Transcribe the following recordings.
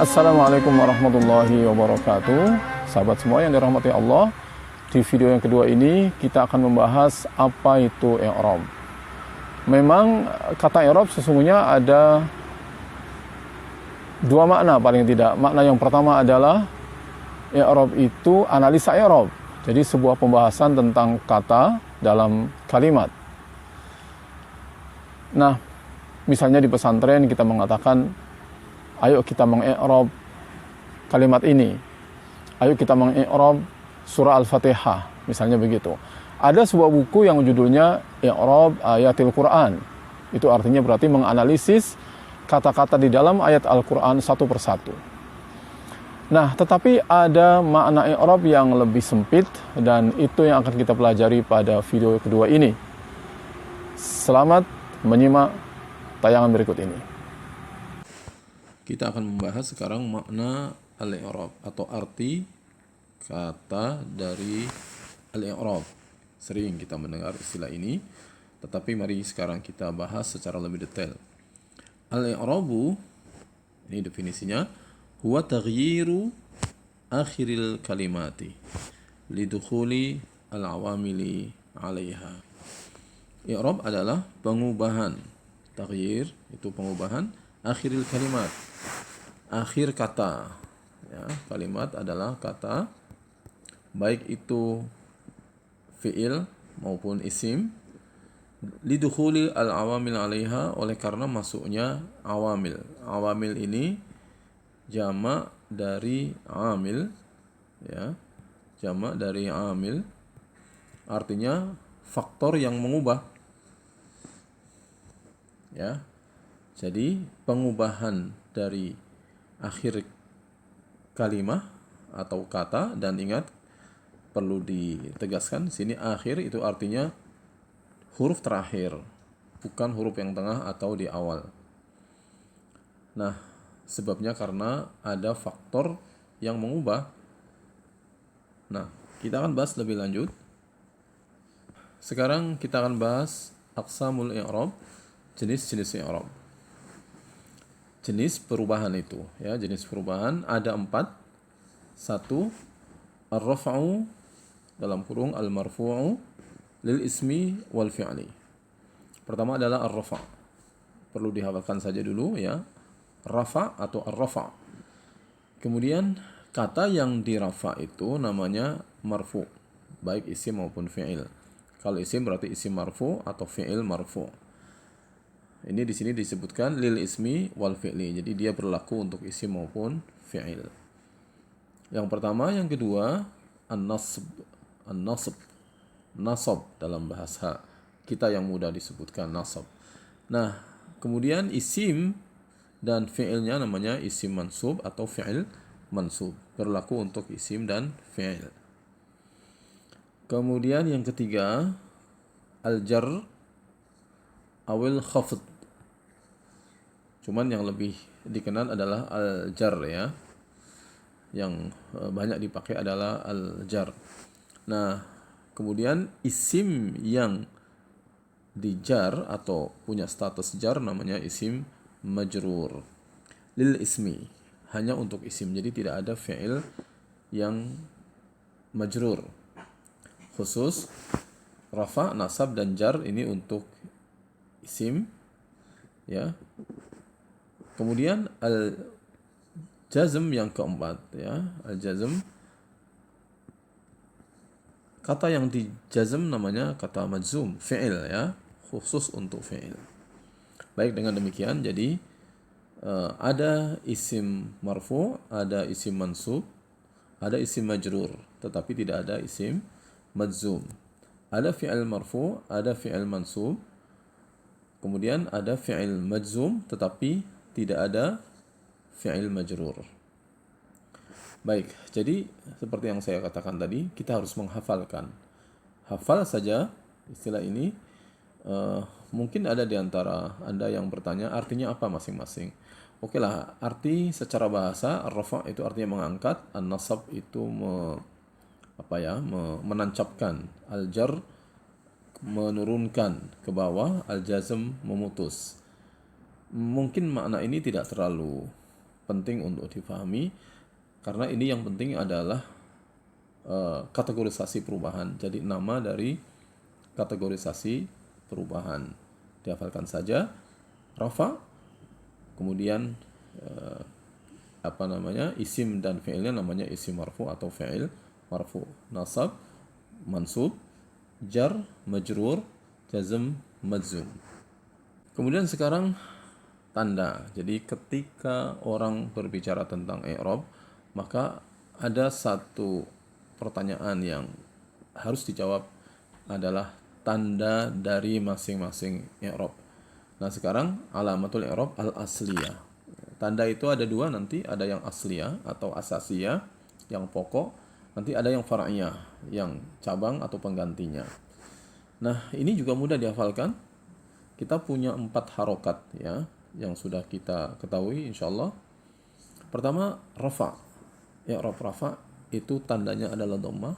Assalamualaikum warahmatullahi wabarakatuh. Sahabat semua yang dirahmati Allah, di video yang kedua ini kita akan membahas apa itu i'rab. Memang kata i'rab sesungguhnya ada dua makna paling tidak. Makna yang pertama adalah i'rab itu analisa i'rab. Jadi sebuah pembahasan tentang kata dalam kalimat. Nah, misalnya di pesantren kita mengatakan, ayo kita mengi'rab kalimat ini. Ayo kita mengi'rab surah Al-Fatihah, misalnya begitu. Ada sebuah buku yang judulnya I'rab Ayatil Quran. Itu artinya berarti menganalisis kata-kata di dalam ayat Al-Quran satu persatu. Nah, tetapi ada makna i'rab yang lebih sempit dan itu yang akan kita pelajari pada video kedua ini. Selamat menyimak tayangan berikut ini. Kita akan membahas sekarang makna al-i'rab atau arti kata dari al-i'rab. Sering kita mendengar istilah ini, tetapi mari sekarang kita bahas secara lebih detail. Al-i'rabu, ini definisinya, huwa taghyiru akhiril kalimati lidukhuli al-awamili 'alaiha. I'rab adalah pengubahan. Taghyir itu pengubahan akhiril kalimat, akhir kata ya. Kalimat adalah kata, baik itu fi'il maupun isim, lidukhuli al-awamil 'alaiha, oleh karena masuknya awamil. Awamil ini jamak dari amil ya, jamak dari amil, artinya faktor yang mengubah ya. Jadi pengubahan dari akhir kalimat atau kata, dan ingat perlu ditegaskan sini akhir itu artinya huruf terakhir, bukan huruf yang tengah atau di awal. Nah, sebabnya karena ada faktor yang mengubah. Nah, kita akan bahas lebih lanjut. Sekarang kita akan bahas aqsamul i'rab, jenis-jenis i'rab. Jenis perubahan itu ya, jenis perubahan ada 4. 1, ar-raf'u dalam kurung al-marfu'u lil ismi wal fi'li. Pertama adalah ar-rafa'. Perlu dihafalkan saja dulu ya. Rafa' atau ar-rafa'. Kemudian kata yang dirafa' itu namanya marfu', baik isim maupun fi'il. Kalau isim berarti isim marfu' atau fi'il marfu'. Ini di sini disebutkan lil ismi wal fi'li. Jadi dia berlaku untuk isim maupun fi'il. Yang pertama, yang kedua, an-nasb. An-nasb. Nasab dalam bahasa kita yang mudah disebutkan nasab. Nah, kemudian isim dan fi'ilnya namanya isim mansub atau fi'il mansub. Berlaku untuk isim dan fi'il. Kemudian yang ketiga, al-jar awil khafd. Cuman yang lebih dikenal adalah al-jar ya. Yang banyak dipakai adalah al-jar. Nah, kemudian isim yang dijar atau punya status jar namanya isim majrur. Lil ismi, hanya untuk isim. Jadi tidak ada fi'il yang majrur. Khusus rafa, nasab dan jar ini untuk isim ya. Kemudian al-jazm yang keempat ya, al-jazm. Kata yang dijazm namanya kata majzum, fi'il ya, khusus untuk fi'il. Baik, dengan demikian jadi ada isim marfu, ada isim mansub, ada isim majrur, tetapi tidak ada isim majzum. Ada fi'il marfu, ada fi'il mansub, kemudian ada fi'il majzum, tetapi tidak ada fi'il majrur. Baik, jadi seperti yang saya katakan tadi, kita harus menghafalkan. Hafal saja istilah ini. Mungkin ada di antara Anda yang bertanya artinya apa masing-masing. Oke lah, arti secara bahasa, ar-rafa' itu artinya mengangkat, an-nasab itu menancapkan, al-jar menurunkan ke bawah, al-jazm memutus. Mungkin makna ini tidak terlalu penting untuk difahami karena ini yang penting adalah kategorisasi perubahan. Jadi nama dari kategorisasi perubahan. Dihafalkan saja rafa, kemudian isim dan fi'ilnya namanya isim marfu atau fi'il marfu, nasab, mansub, jar, majrur, jazm, majzum. Kemudian sekarang tanda. Jadi ketika orang berbicara tentang i'rab, maka ada satu pertanyaan yang harus dijawab adalah tanda dari masing-masing i'rab. Nah, sekarang alamatul i'rab al-asliyah. Tanda itu ada dua nanti, ada yang asliyah atau asasiyah, yang pokok, nanti ada yang far'iyah, yang cabang atau penggantinya. Nah, ini juga mudah dihafalkan. Kita punya 4 harokat ya, yang sudah kita ketahui insyaallah. Pertama, rafa. I'rab rafa itu tandanya adalah dhammah.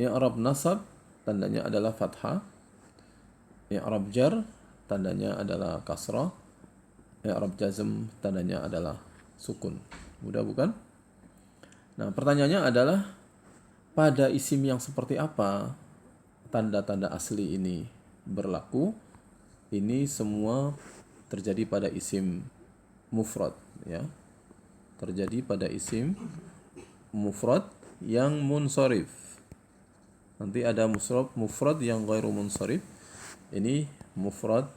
I'rab nasab tandanya adalah fathah. I'rab jar tandanya adalah kasrah. I'rab jazm tandanya adalah sukun. Mudah bukan? Nah, pertanyaannya adalah pada isim yang seperti apa tanda-tanda asli ini berlaku? Ini semua terjadi pada isim mufrad ya. Terjadi pada isim mufrad yang munsharif. Nanti ada mufrad yang ghairu munsharif. Ini mufrad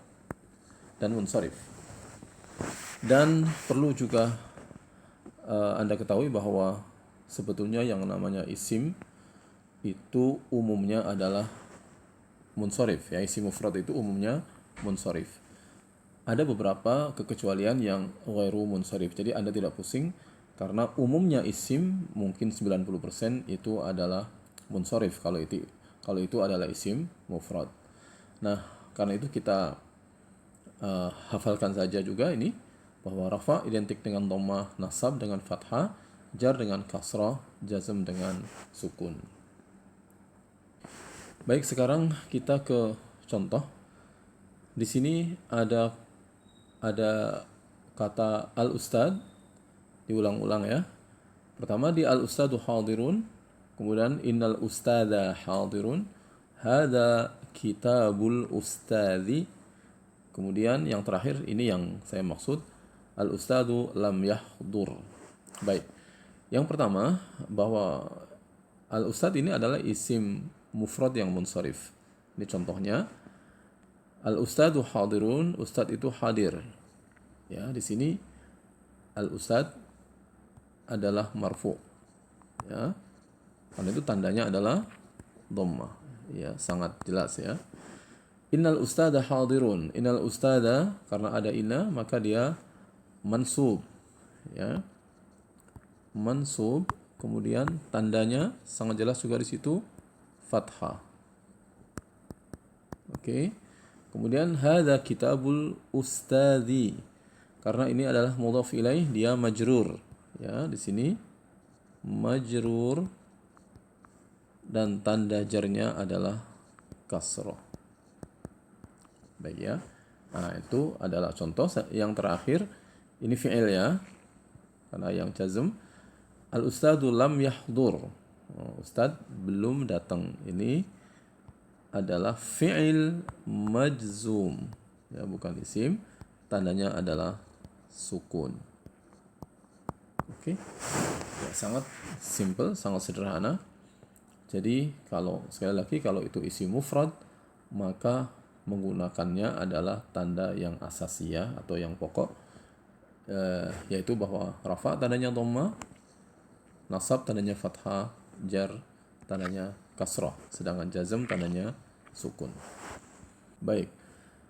dan munsharif. Dan perlu juga Anda ketahui bahwa sebetulnya yang namanya isim itu umumnya adalah munsharif ya. Isim mufrad itu umumnya munsharif. Ada beberapa kekecualian yang ghairu munsharif. Jadi Anda tidak pusing karena umumnya isim mungkin 90% itu adalah munsharif kalau itu adalah isim mufrad. Nah, karena itu kita hafalkan saja juga ini bahwa rafa identik dengan dhammah, nasab dengan fathah, jar dengan kasrah, jazm dengan sukun. Baik, sekarang kita ke contoh. Di sini ada kata al-ustad, diulang-ulang ya. Pertama di al-ustadu hadirun, kemudian innal ustada hadirun, hada kitabul ustadi. Kemudian yang terakhir ini yang saya maksud, al-ustadu lam yahdur. Baik. Yang pertama bahwa al-ustad ini adalah isim mufrad yang munsharif. Ini contohnya. Al-ustadu hadirun, ustad itu hadir. Ya, di sini al-ustad adalah marfu. Ya. Karena itu tandanya adalah dhammah. Ya, sangat jelas ya. Innal ustada hadirun. Innal ustada karena ada inna maka dia mansub. Ya. Mansub, kemudian tandanya sangat jelas juga di situ fathah. Oke. Kemudian hadza kitabul ustadi. Karena ini adalah mudhaf ilaih, dia majrur. Ya, di sini majrur dan tanda jarnya adalah kasrah. Baik ya. Nah, itu adalah contoh. Yang terakhir ini fi'il ya. Karena yang jazm al-ustadu lam yahdur. Ustad belum datang. Ini adalah fi'il majzum. Ya, bukan isim. Tandanya adalah sukun. Oke. Ya, sangat simple, sangat sederhana. Jadi sekali lagi kalau itu isim mufrad maka menggunakannya adalah tanda yang asasiyah atau yang pokok, yaitu bahwa rafa tandanya dhammah, nasab tandanya fathah, jar tandanya kasrah, sedangkan jazm tandanya sukun. Baik,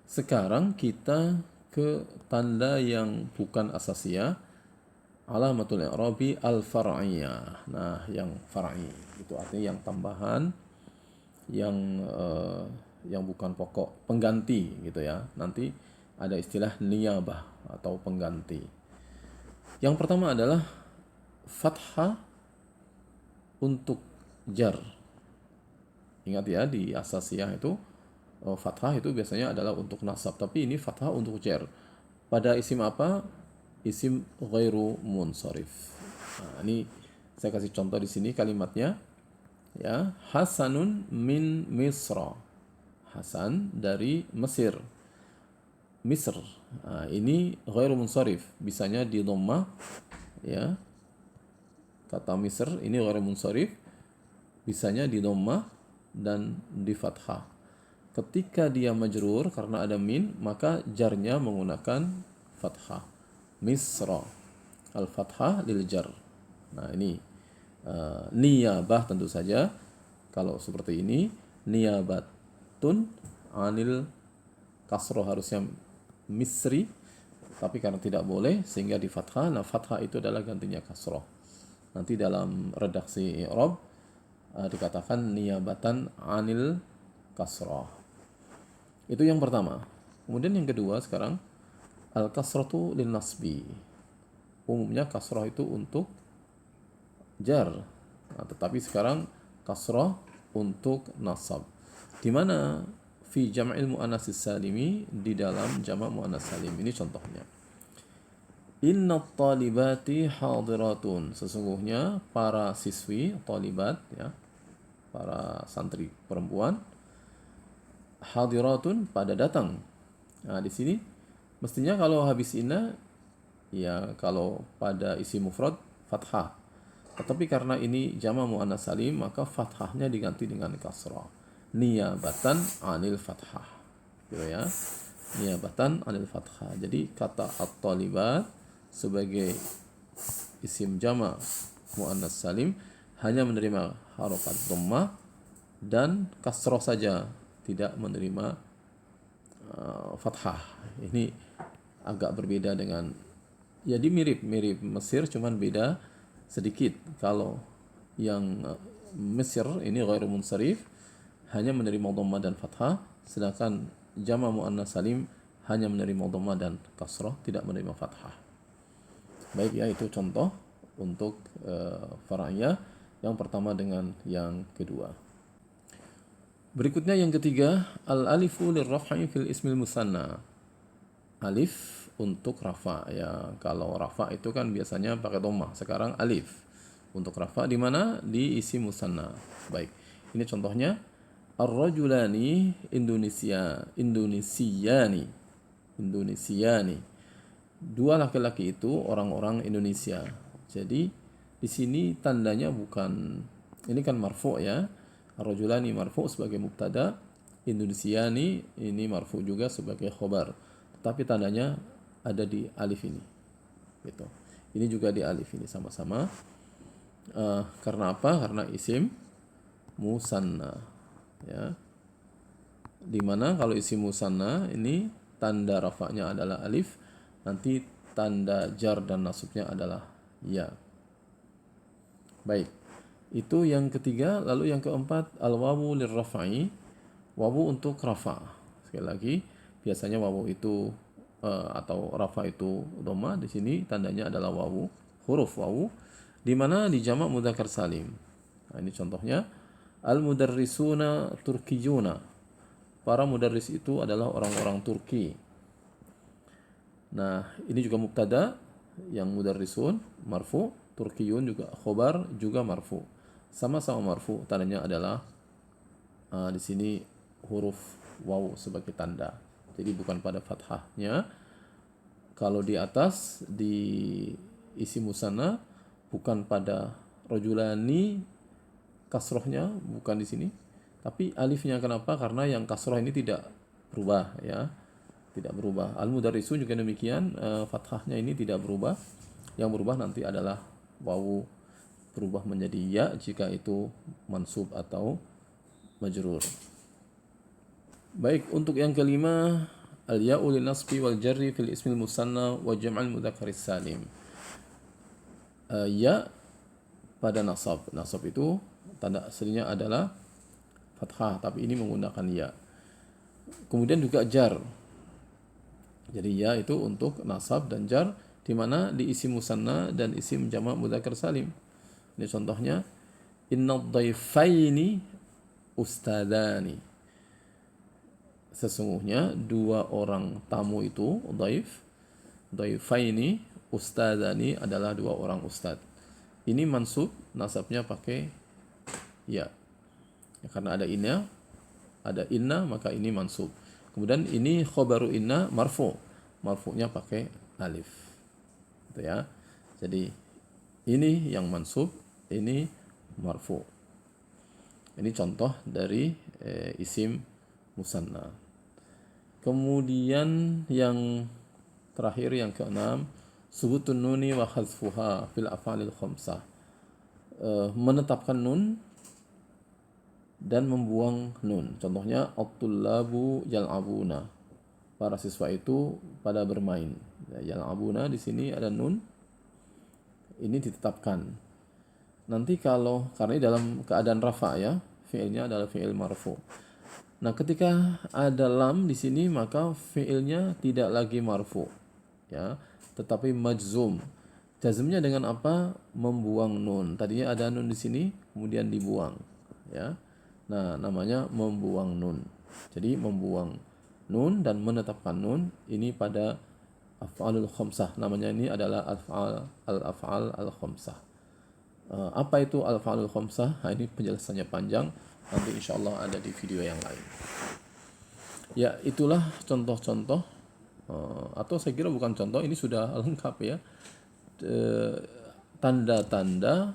sekarang kita ke tanda yang bukan asasiyah, alamatul i'rabi al-far'iyah. Nah, yang far'i itu artinya yang tambahan, yang bukan pokok, pengganti gitu ya. Nanti ada istilah niyabah atau pengganti. Yang pertama adalah fathah untuk jar. Ingat ya, di asasiyah itu fathah itu biasanya adalah untuk nasab, tapi ini fathah untuk jar. Pada isim apa? isim ghairu munsharif. Nah, ini saya kasih contoh di sini kalimatnya, ya. Hasanun min Misra. Hasan dari Mesir. Misr. Nah, ini ghairu munsharif, bisanya di dhammah, ya. Kata Misr ini ghairu munsharif, bisanya di dhammah dan di fathah. Ketika dia majrur karena ada min, maka jarnya menggunakan fathah. Misra. Al-fathah lil jar. Nah, ini niyabah tentu saja. Kalau seperti ini, niyabatun anil kasroh, harusnya misri, tapi karena tidak boleh sehingga di fathah. Nah, fathah itu adalah gantinya kasroh. Nanti dalam redaksi i'rab dikatakan niyabatan anil kasroh. Itu yang pertama. Kemudian yang kedua sekarang, al kasratu lin nasbi. Umumnya kasroh itu untuk jar. Nah, tetapi sekarang kasroh untuk nasab. Di mana fi jam'il muannats salimi, di dalam jamak muannats salim. Ini contohnya. Inna talibati hadiratun. Sesungguhnya para siswi, talibat, ya, para santri perempuan, hadiratun pada datang. Nah, di sini mestinya kalau habis inna, ya, kalau pada isi mufrad fathah. Tetapi karena ini jama' muannats salim, maka fathahnya diganti dengan kasrah. Niyabatan anil fathah. Gitu ya. Niyabatan anil fathah. Jadi kata at-talibat sebagai isim jama' muannats salim hanya menerima harokat dhammah dan kasrah saja, tidak menerima fathah. Ini agak berbeda dengan, jadi mirip Mesir, cuman beda sedikit. Kalau yang Mesir ini ghairu munsharif hanya menerima dhammah dan fathah, sedangkan jama' muannats salim hanya menerima dhammah dan kasrah, tidak menerima fathah. Baik, ya, itu contoh untuk far'iyah yang pertama dengan yang kedua. Berikutnya yang ketiga, al-alifu lirraf'i fil ismil musanna. Alif untuk rafa, ya. Kalau rafa itu kan biasanya pakai dhammah. Sekarang alif untuk rafa di mana? Di isim musanna. Baik. Ini contohnya, ar-rajulani indonesiani. Dua laki-laki itu orang-orang Indonesia. Jadi di sini tandanya bukan, ini kan marfu', ya. Ar-rajulani marfu' sebagai mubtada, indonesiani ini marfu' juga sebagai khobar. Tapi tandanya ada di alif ini. Gitu. Ini juga di alif ini sama-sama. Karena apa? Karena isim musanna, ya. Dimana kalau isim musanna ini tanda rafa'nya adalah alif, nanti tanda jar dan nasubnya adalah ya. Baik, itu yang ketiga. Lalu yang keempat, al-wawu lirraf'i, wawu untuk rafa. Sekali lagi, biasanya wawu itu atau rafa itu dhamma, di sini tandanya adalah wawu, huruf wawu, di mana di jamak mudzakkar salim. Nah, ini contohnya, al-mudarrisuna turkiyuna. Para mudarris itu adalah orang-orang Turki. Nah, ini juga mubtada, yang mudarrisun marfu, turkiyun juga khobar, juga marfu. Sama-sama marfu, tandanya adalah di sini huruf waw sebagai tanda. Jadi bukan pada fathahnya. Kalau di atas di isi musanna bukan pada rajulani, kasrohnya bukan di sini, tapi alifnya. Kenapa? Karena yang kasroh ini tidak berubah, ya. Tidak berubah. Al-mudarrisun juga demikian, fathahnya ini tidak berubah. Yang berubah nanti adalah wawu, berubah menjadi ya jika itu mansub atau majrur. Baik, untuk yang kelima, al-ya'u lin nasbi wal jarri fil ismil musanna wa jam'al mudzakkaris salim. Ya pada nasab. Nasab itu tanda aslinya adalah fathah, tapi ini menggunakan ya. Kemudian juga jar. Jadi ya itu untuk nasab dan jar, di mana di isim musanna dan isim jamak mudzakkar salim. Ini contohnya, innad dhaifaini ustadani. Sesungguhnya dua orang tamu itu, dhaifaini ustadzani adalah dua orang ustadz. Ini mansub, nasabnya pakai ya. Karena ada inna maka ini mansub. Kemudian ini khobaru inna marfu. Marfu'nya pakai alif. Gitu ya. Jadi ini yang mansub, ini marfu. Ini contoh dari isim musanna. Kemudian yang terakhir yang keenam, subutun nuni wa khazfuha fil af'alil khamsah. Menetapkan nun dan membuang nun. Contohnya at-tullabu yal'abuna. Para siswa itu pada bermain. Ya, yal'abuna di sini ada nun. Ini ditetapkan. Nanti kalau karena ini dalam keadaan rafa ya, fi'ilnya adalah fi'il marfu. Nah, ketika ada lam di sini maka fi'ilnya tidak lagi marfu. Ya, tetapi majzum. Jazmnya dengan apa? Membuang nun. Tadinya ada nun di sini, kemudian dibuang. Ya. Nah, namanya membuang nun. Jadi membuang nun dan menetapkan nun ini pada af'alul khamsah. Namanya ini adalah al-af'al al-khamsah. Apa itu al-af'alul khamsah? Nah, ini penjelasannya panjang. Nanti insya Allah ada di video yang lain. Ya, itulah contoh-contoh atau saya kira bukan contoh, ini sudah lengkap ya. Tanda-tanda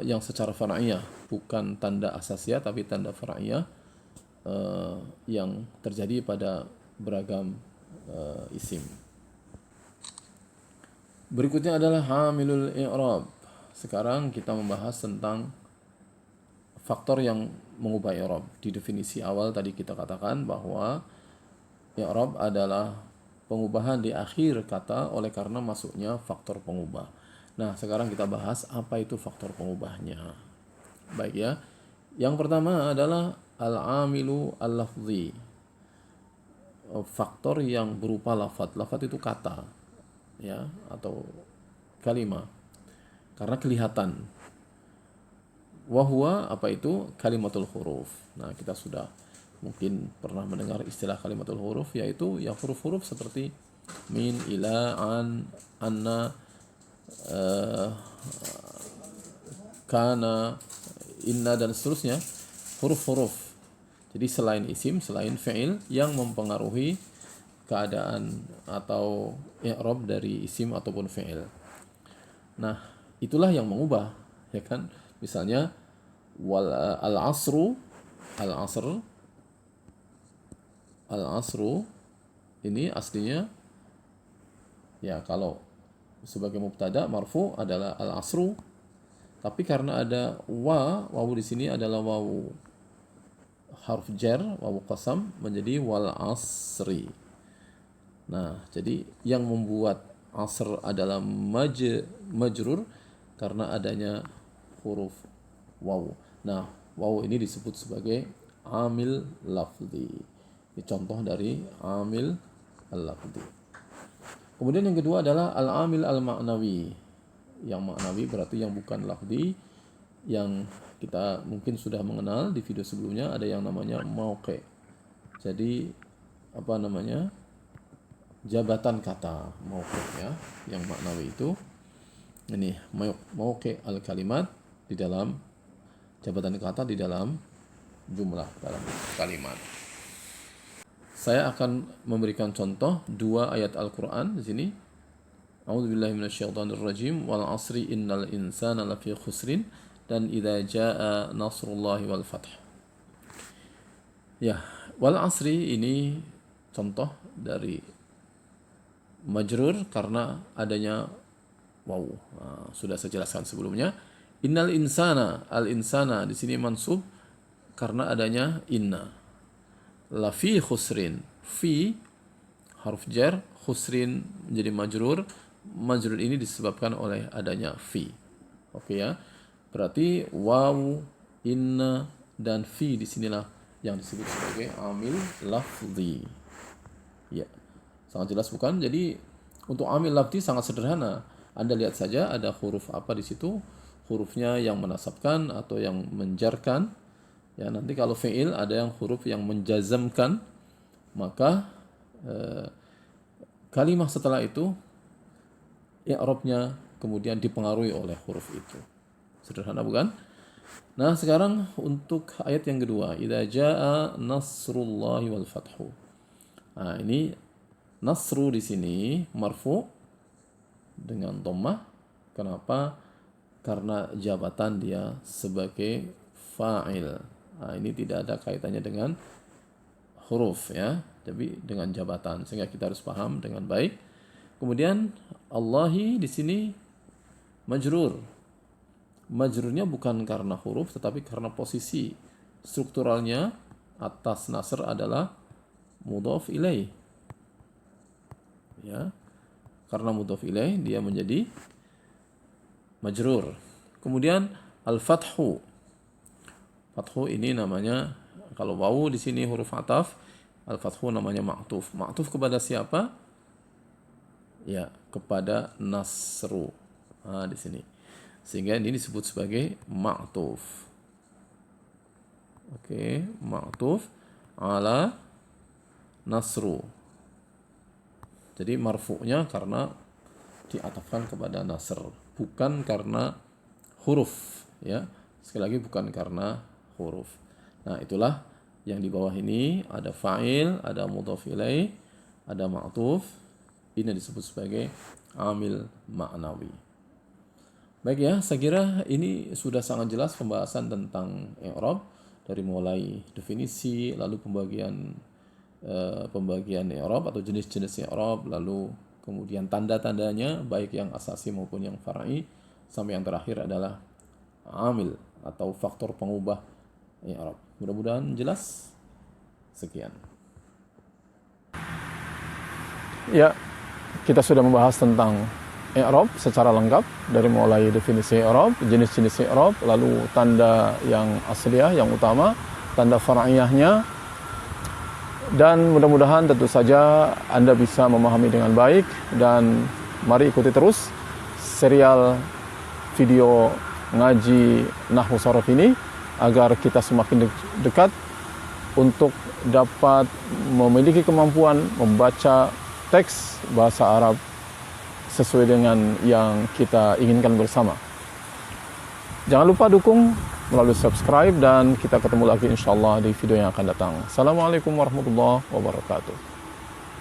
yang secara far'iyah, bukan tanda asasiyah tapi tanda far'iyah yang terjadi pada beragam isim. Berikutnya adalah hamilul i'rab. Sekarang kita membahas tentang faktor yang mengubah i'rab. Di definisi awal tadi kita katakan bahwa i'rab adalah pengubahan di akhir kata oleh karena masuknya faktor pengubah. Nah, sekarang kita bahas apa itu faktor pengubahnya. Baik ya. Yang pertama adalah al-amilu al-lafzi. Faktor yang berupa lafadz. Lafadz itu kata ya atau kalimat. Karena kelihatan. Wahwa apa itu? Kalimatul huruf. Nah, kita sudah mungkin pernah mendengar istilah kalimatul huruf, yaitu yang huruf-huruf seperti min, ila, an, anna, kana, inna dan seterusnya, huruf-huruf. Jadi selain isim, selain fi'il yang mempengaruhi keadaan atau i'rab dari isim ataupun fi'il. Nah, itulah yang mengubah, ya kan? Misalnya al-asru ini aslinya ya kalau sebagai mubtada marfu adalah al-asru, tapi karena ada wawu di sini adalah wawu harf jar, wawu qasam menjadi wal asri. Nah, jadi yang membuat asr adalah majrur karena adanya huruf wawu. Nah, wawu ini disebut sebagai amil lafzi. Ini contoh dari amil al-lafzi. Kemudian yang kedua adalah al-amil al-ma'nawi. Yang maknawi berarti yang bukan lafzi, yang kita mungkin sudah mengenal di video sebelumnya, ada yang namanya mauqi'. Jadi apa namanya? Jabatan kata mauqi' ya, yang maknawi itu ini mauqi' al-kalimat di dalam jabatan kata di dalam jumlah dalam kalimat. Saya akan memberikan contoh dua ayat Al-Qur'an di sini. A'udzubillahi minasyaitonirrajim wal 'asri innal insana lafi khusrin dan idza jaa nasrullahi wal fath. Ya, wal 'asri ini contoh dari majrur karena adanya wawu. Nah, sudah saya jelaskan sebelumnya. Innal insana, al-insana di sini mansub karena adanya inna. Lafi khusrin, fi harf jar, khusrin menjadi majrur. Majrur ini disebabkan oleh adanya fi. Oke ya. Berarti wawu, inna dan fi di sinilah yang disebut sebagai amil lafzi. Ya. Sangat jelas bukan? Jadi untuk amil lafzi sangat sederhana. Anda lihat saja ada huruf apa di situ, hurufnya yang menasabkan atau yang menjarkan. Ya, nanti kalau fi'il ada yang huruf yang menjazamkan, maka Kalimat setelah itu i'rabnya kemudian dipengaruhi oleh huruf itu. Sederhana bukan? Nah, sekarang untuk ayat yang kedua, idza jaa nasrullahi wal fathu. Nah, ini nasru di sini marfu dengan dhammah. Kenapa? Karena jabatan dia sebagai fa'il. Nah, ini tidak ada kaitannya dengan huruf ya, tapi dengan jabatan, sehingga kita harus paham dengan baik. Kemudian Allahi di sini majrur. Majrurnya bukan karena huruf tetapi karena posisi. Strukturalnya atas nasr adalah mudhaf ilaih. Ya. Karena mudhaf ilaih dia menjadi majrur. Kemudian al-fathu. Fathu ini namanya, kalau wawu di sini huruf ataf, al-fathu namanya ma'tuf. Ma'tuf kepada siapa? Ya, kepada nasru. Nah, di sini. Sehingga ini disebut sebagai ma'tuf. Oke, ma'tuf ala nasru. Jadi marfu'nya karena diatafkan kepada nasr, bukan karena huruf, ya. Sekali lagi bukan karena huruf. Nah, itulah yang di bawah ini ada fa'il, ada mudhaf ilaih, ada ma'tuf. Ini disebut sebagai amil ma'nawi. Baik ya, saya kira ini sudah sangat jelas pembahasan tentang i'rab, dari mulai definisi, lalu pembagian i'rab atau jenis-jenis i'rab, lalu kemudian tanda-tandanya baik yang asasi maupun yang far'i, sampai yang terakhir adalah amil atau faktor pengubah i'rab. Mudah-mudahan jelas. Sekian. Ya, kita sudah membahas tentang i'rab secara lengkap, dari mulai definisi i'rab, jenis-jenis i'rab, lalu tanda yang asliyah, yang utama, tanda far'iyahnya, dan mudah-mudahan tentu saja Anda bisa memahami dengan baik. Dan mari ikuti terus serial video ngaji Nahwu Sharaf ini agar kita semakin dekat untuk dapat memiliki kemampuan membaca teks bahasa Arab sesuai dengan yang kita inginkan bersama. Jangan lupa dukung melalui subscribe, dan kita ketemu lagi insyaallah di video yang akan datang. Assalamualaikum warahmatullahi wabarakatuh.